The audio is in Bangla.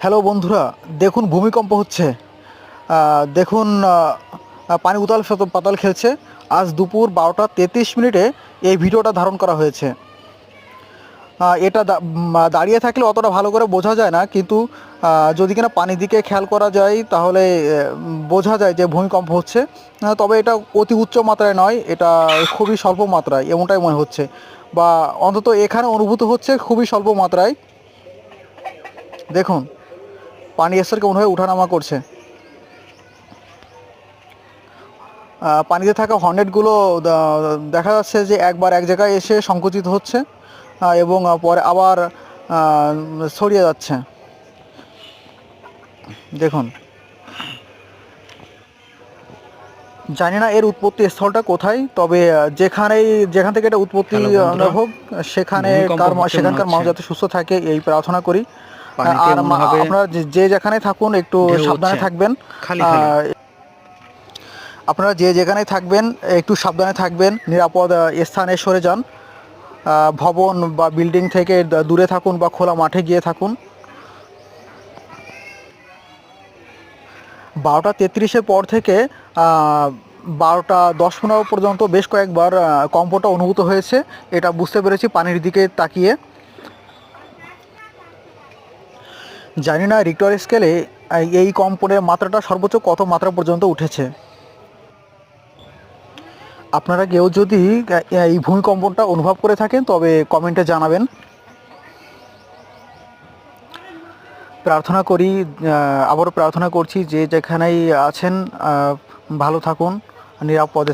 হ্যালো বন্ধুরা, দেখুন ভূমিকম্প হচ্ছে। দেখুন, পানি উতাল পাতাল খেলছে। আজ দুপুর 12টা 33 মিনিটে এই ভিডিওটা ধারণ করা হয়েছে। এটা দাঁড়িয়ে থাকলে অতটা ভালো করে বোঝা যায় না, কিন্তু যদি কিনা পানির দিকে খেয়াল করা যায় তাহলে বোঝা যায় যে ভূমিকম্প হচ্ছে। তবে এটা অতি উচ্চ মাত্রায় নয়, এটা খুবই স্বল্প মাত্রায় এমনটাই মনে হচ্ছে, বা অন্তত এখানে অনুভূত হচ্ছে খুবই স্বল্প মাত্রায়। দেখুন, পানি স্তর কেমনভাবে ওঠানামা করছে। পানিতে থাকা হর্নেটগুলো দেখা যাচ্ছে যে একবার এক জায়গায় এসে সংকুচিত হচ্ছে, এবং পরে আবার ছড়িয়ে যাচ্ছে। দেখুন, জানি না এর উৎপত্তি স্থলটা কোথায়, তবে যেখান থেকে এটা উৎপত্তি হ্যালো বন্ধুরা, হোক, ভূমিকম্প হচ্ছে মনে সেখানকার হচ্ছে। মানুষ যাতে সুস্থ থাকে এই প্রার্থনা করি। পানিতে আর মনে হবে আপনারা যে যেখানে থাকুন একটু ঢেউ সাবধানে হচ্ছে, থাকবেন। খালি খালি। আপনারা যে যেখানেই থাকবেন একটু সাবধানে থাকবেন, নিরাপদ স্থানে সরে যান। ভবন বা বিল্ডিং থেকে দূরে থাকুন বা খোলা মাঠে গিয়ে থাকুন। 12টা 33-এর পর থেকে 12টা 10-15 পর্যন্ত বেশ কয়েকবার কম্পটা অনুভূত হয়েছে। এটা বুঝতে পেরেছি পানির দিকে তাকিয়ে। জানি না রিক্টার স্কেলে এই কম্পনের মাত্রাটা সর্বোচ্চ কত মাত্রা পর্যন্ত উঠেছে। আপনারা কেউ যদি এই ভূমিকম্পনটা অনুভব করে থাকেন তবে কমেন্টে জানাবেন। প্রার্থনা করি, আবারও প্রার্থনা করছি যে যেখানেই আছেন ভালো থাকুন, নিরাপদে থাকুন।